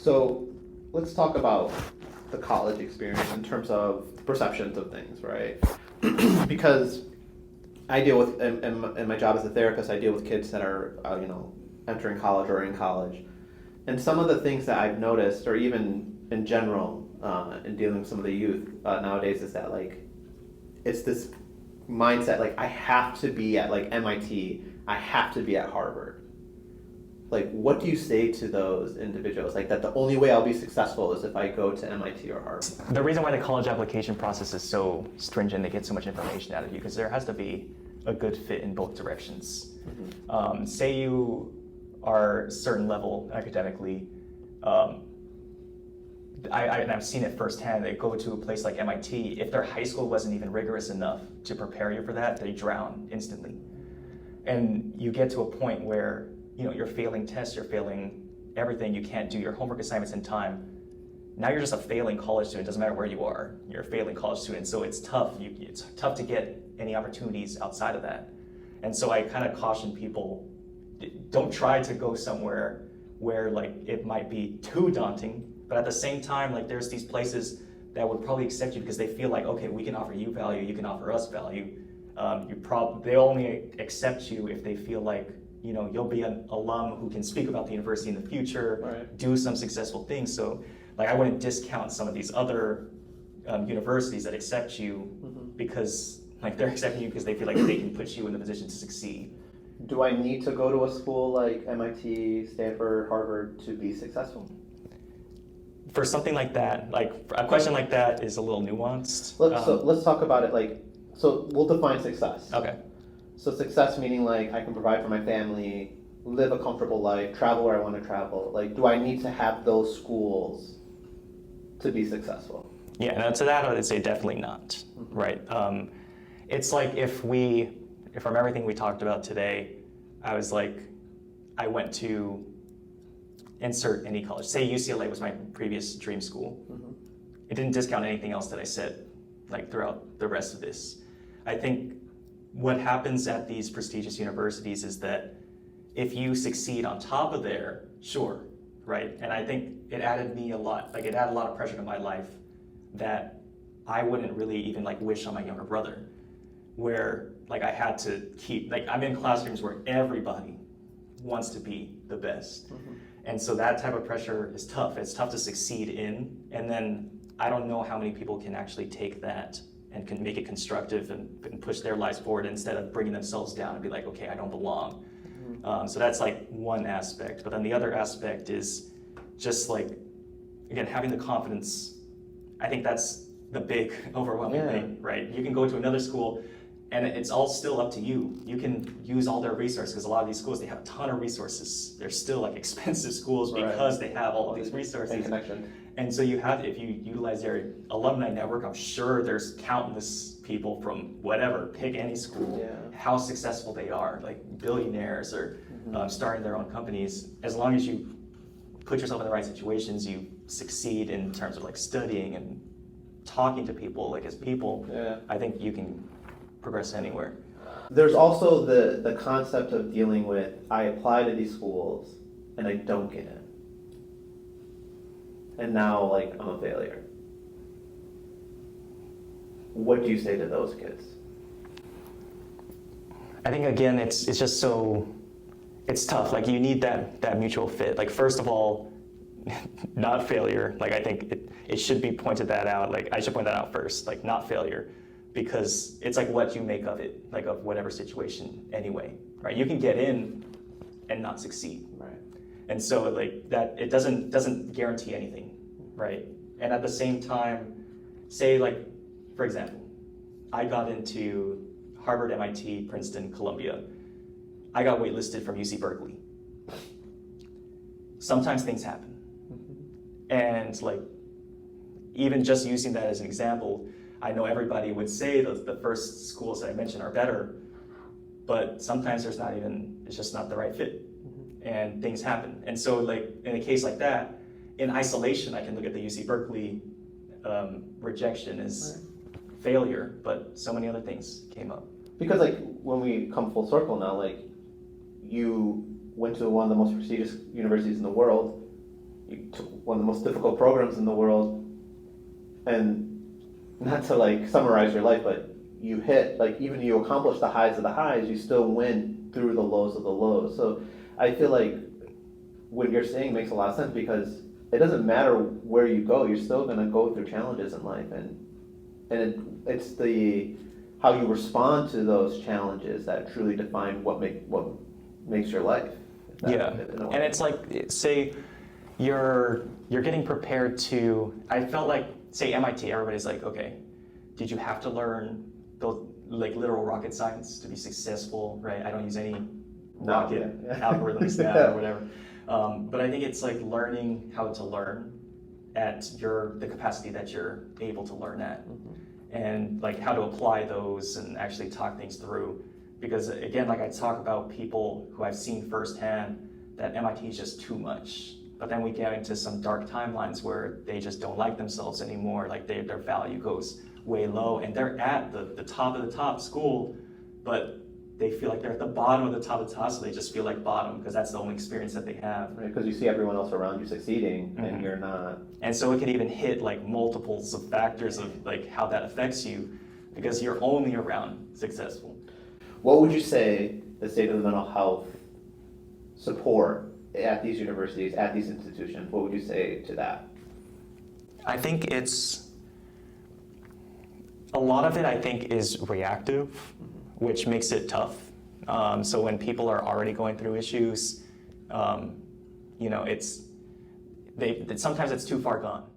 So let's talk about the college experience in terms of perceptions of things, right? Because I deal with, in my job as a therapist, I deal with kids that are, entering college or in college. And some of the things that I've noticed, or even in general, in dealing with some of the youth nowadays, is that like, it's this mindset, like I have to be at like MIT, I have to be at Harvard. Like, what do you say to those individuals? Like, that the only way I'll be successful is if I go to MIT or Harvard. The reason why the college application process is so stringent, they get so much information out of you, because there has to be a good fit in both directions. Mm-hmm. Say you are a certain level academically, I've seen it firsthand. They go to a place like MIT, if their high school wasn't even rigorous enough to prepare you for that, they drown instantly. And you get to a point where you're failing tests, you're failing everything, you can't do your homework assignments in time. Now you're just a failing college student, doesn't matter where you are, you're a failing college student, so it's tough. It's tough to get any opportunities outside of that. And so I kind of caution people, don't try to go somewhere where like it might be too daunting, but at the same time, like there's these places that would probably accept you because they feel like, okay, we can offer you value, you can offer us value. They only accept you if they feel like you'll be an alum who can speak about the university in the future, right, do some successful things. So like I wouldn't discount some of these other universities that accept you, mm-hmm, because like they're accepting you because they feel like they can put you in the position to succeed. Do I need to go to a school like MIT, Stanford, Harvard to be successful? For something like that, like a question like that is a little nuanced. Let's talk about it. So we'll define success. Okay. So success meaning like I can provide for my family, live a comfortable life, travel where I want to travel. Like, do I need to have those schools to be successful? Yeah, and to that I would say definitely not, mm-hmm, right? It's like if from everything we talked about today, I went to insert any college. Say UCLA was my previous dream school. Mm-hmm. It didn't discount anything else that I said like throughout the rest of this. I think what happens at these prestigious universities is that if you succeed on top of there, sure, right? And I think it added me a lot, like it added a lot of pressure to my life that I wouldn't really even like wish on my younger brother, where like I had to keep, like I'm in classrooms where everybody wants to be the best. Mm-hmm. And so that type of pressure is tough. It's tough to succeed in, and then I don't know how many people can actually take that and can make it constructive and push their lives forward instead of bringing themselves down and be like, okay, I don't belong. Mm-hmm. So that's like one aspect. But then the other aspect is just like, again, having the confidence. I think that's the big overwhelming thing, right? You can go to another school and it's all still up to you. You can use all their resources because a lot of these schools, they have a ton of resources. They're still like expensive schools, right, because they have all of these resources. And connection. And so if you utilize their alumni network, I'm sure there's countless people from whatever, pick any school, how successful they are, like billionaires or starting their own companies. As long as you put yourself in the right situations, you succeed in terms of like studying and talking to people, like as people, I think you can progress anywhere. There's also the concept of dealing with, I apply to these schools and I don't get in. And now, like, I'm a failure. What do you say to those kids? I think, again, it's just so, it's tough. Like, you need that mutual fit. Like, first of all, not failure. Like, I think it should be pointed that out. Like, I should point that out first, like, not failure. Because it's like what you make of it, like of whatever situation anyway, right? You can get in and not succeed. Right. And so like that, it doesn't guarantee anything, right? And at the same time, say like, for example, I got into Harvard, MIT, Princeton, Columbia. I got waitlisted from UC Berkeley. Sometimes things happen. Mm-hmm. And like, even just using that as an example, I know everybody would say the first schools that I mentioned are better, but sometimes it's just not the right fit, mm-hmm, and things happen. And so like in a case like that, in isolation, I can look at the UC Berkeley rejection as failure, but so many other things came up. Because like when we come full circle now, like you went to one of the most prestigious universities in the world, you took one of the most difficult programs in the world, and not to like summarize your life, but you hit, like, even you accomplish the highs of the highs, you still win through the lows of the lows. So I feel like what you're saying makes a lot of sense, because it doesn't matter where you go, you're still going to go through challenges in life, and it's the how you respond to those challenges that truly define what makes your life. Yeah, and it's like, say you're getting prepared to, I felt like, say MIT, everybody's like, okay, did you have to learn those like literal rocket science to be successful, right? I don't use any rocket algorithms now or whatever. But I think it's like learning how to learn at the capacity that you're able to learn at, and like how to apply those and actually talk things through. Because again, like I talk about people who I've seen firsthand that MIT is just too much. But then we get into some dark timelines where they just don't like themselves anymore. Like their value goes way low, and they're at the top of the top school, but they feel like they're at the bottom of the top, so they just feel like bottom because that's the only experience that they have. Right, because you see everyone else around you succeeding, and you're not. And so it can even hit like multiples of factors of like how that affects you, because you're only around successful. What would you say the state of the mental health support at these universities, at these institutions? What would you say to that? I think a lot of it, I think, is reactive, which makes it tough. So when people are already going through issues, sometimes it's too far gone.